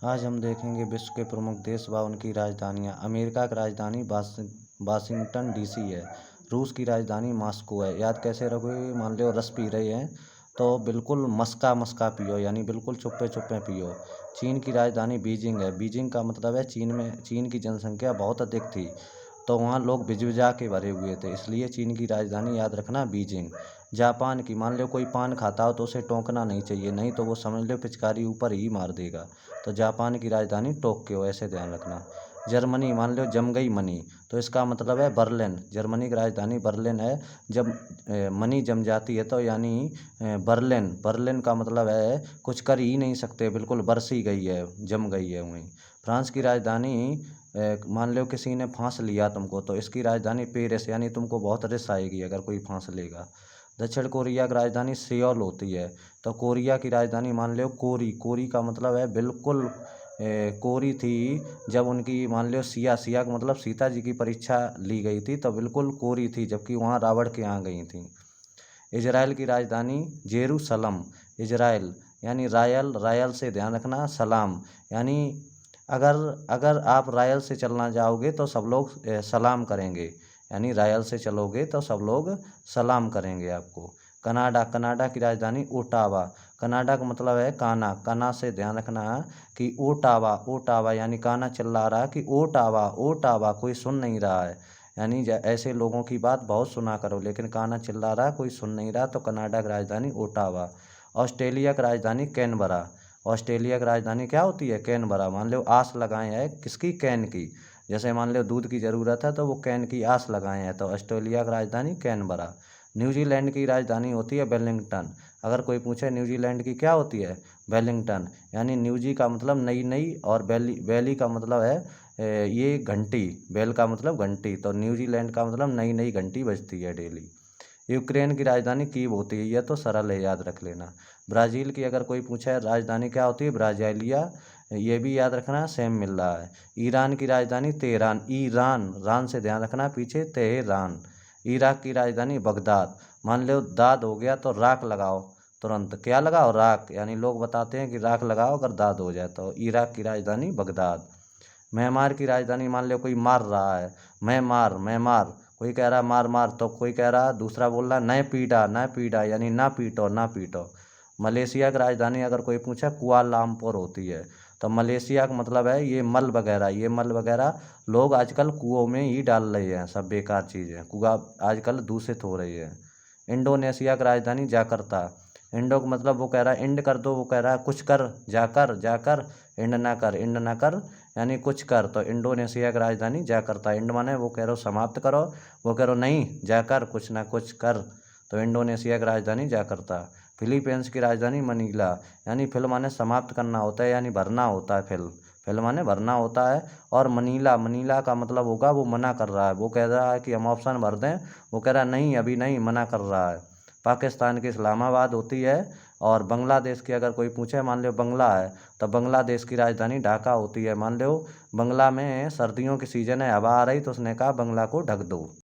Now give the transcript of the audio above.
आज हम देखेंगे विश्व के प्रमुख देश व उनकी राजधानियाँ। अमेरिका की राजधानी वाशिंगटन डीसी है। रूस की राजधानी मॉस्को है। याद कैसे रखोगे? मान लो रस पी रहे हैं तो बिल्कुल मस्का मस्का पियो, यानी बिल्कुल चुप्पे चुप्पे पियो। चीन की राजधानी बीजिंग है। बीजिंग का मतलब है चीन की जनसंख्या बहुत अधिक थी, तो वहाँ लोग बिजबिजा के भरे हुए थे, इसलिए चीन की राजधानी याद रखना बीजिंग। जापान की, मान लो कोई पान खाता हो तो उसे टोकना नहीं चाहिए, नहीं तो वो समझ लो पिचकारी ऊपर ही मार देगा। तो जापान की राजधानी टोक्यो, ऐसे ध्यान रखना। जर्मनी, मान लो जम गई मनी, तो इसका मतलब है बर्लिन। जर्मनी की राजधानी बर्लिन है। जब मनी जम जाती है तो यानी बर्लिन। बर्लिन का मतलब है कुछ कर ही नहीं सकते, बिल्कुल बरस ही गई है, जम गई है वहीं। फ्रांस की राजधानी, मान लो किसी ने फांस लिया तुमको, तो इसकी राजधानी पेरिस, यानी तुमको बहुत रिस आएगी अगर कोई फांस लेगा। दक्षिण कोरिया की राजधानी सियोल होती है। तो कोरिया की राजधानी मान लो कोरी। कोरी का मतलब है बिल्कुल कोरी थी। जब उनकी मान लो सिया का मतलब सीता जी की परीक्षा ली गई थी, तो बिल्कुल कोरी थी, जबकि वहाँ रावण के यहाँ गई थी। इजराइल की राजधानी जेरूसलम। इजराइल यानी रायल, रायल से ध्यान रखना, सलाम, यानी अगर अगर आप रायल से चलना जाओगे तो सब लोग सलाम करेंगे, यानी रायल से चलोगे तो सब लोग सलाम करेंगे आपको। कनाडा, कनाडा की राजधानी ओटावा। कनाडा का मतलब है काना। काना से ध्यान रखना कि ओटावा, ओटावा यानी काना चिल्ला रहा कि ओटावा ओटावा, कोई सुन नहीं रहा है, यानी ऐसे लोगों की बात बहुत सुना करो, लेकिन काना चिल्ला रहा कोई सुन नहीं रहा, तो कनाडा की राजधानी ओटावा। ऑस्ट्रेलिया की राजधानी कैनबरा। ऑस्ट्रेलिया की राजधानी क्या होती है? कैनबरा। मान लो आस लगाए हैं किसकी? कैन की। जैसे मान लो दूध की ज़रूरत है तो वो कैन की आस लगाए हैं, तो ऑस्ट्रेलिया की राजधानी कैनबरा। न्यूजीलैंड की राजधानी होती है वेलिंगटन। अगर कोई पूछे न्यूजीलैंड की क्या होती है? वेलिंगटन, यानी न्यूजी का मतलब नई नई, और वैली का मतलब है ये घंटी। बेल का मतलब घंटी, तो न्यूजीलैंड का मतलब नई नई घंटी बजती है डेली। यूक्रेन की राजधानी कीव होती है, यह तो सरल है, याद रख लेना। ब्राज़ील की अगर कोई पूछे राजधानी क्या होती है? ब्राज़ाइलिया, ये भी याद रखना, सेम मिल रहा है। ईरान की राजधानी तेहरान। ईरान, रान से ध्यान रखना पीछे, तेहरान। इराक की राजधानी बगदाद। मान लो दाद हो गया तो राख लगाओ, तुरंत क्या लगाओ? राख, यानी लोग बताते हैं कि राख लगाओ अगर दाद हो जाए, तो इराक की राजधानी बगदाद। म्यांमार की राजधानी, मान लो कोई मार रहा है, म्यांमार म्यांमार, कोई कह रहा मार मार, तो कोई कह रहा, दूसरा बोल रहा न पीटा, यानी ना पीटो ना पीटो। मलेशिया की राजधानी अगर कोई पूछे कुआलालंपुर होती है। तो मलेशिया का मतलब है ये मल वगैरह, ये मल वगैरह लोग आजकल कुओं में ही डाल रहे हैं, सब बेकार चीज़ें, कुआ आजकल दूषित हो रही है। इंडोनेशिया की राजधानी जाकर्ता। इंडो का मतलब वो कह रहा है इंड कर दो, वो कह रहा है कुछ कर, जाकर जाकर, इंड ना कर, इंड ना कर, यानी कुछ कर। तो इंडोनेशिया की राजधानी जाकर्ता। इंड माने वो कह रहे हो समाप्त करो, वो कह रहे हो नहीं जाकर कुछ ना कुछ कर, तो इंडोनेशिया की राजधानी जाकर्ता। फिलीपींस की राजधानी मनीला, यानी फिल माने समाप्त करना होता है, यानी भरना होता है, फिल फिल माने भरना होता है। और मनीला, मनीला का मतलब होगा वो मना कर रहा है, वो कह रहा है कि हम ऑप्शन भर दें, वो कह रहा है नहीं अभी नहीं, मना कर रहा है। पाकिस्तान की इस्लामाबाद होती है। और बांग्लादेश की अगर कोई पूछे, मान लो बंगला है, तो बांग्लादेश की राजधानी ढाका होती है। मान लो बंगला में सर्दियों की सीज़न है, हवा आ रही, तो उसने कहा बंगला को ढक दो।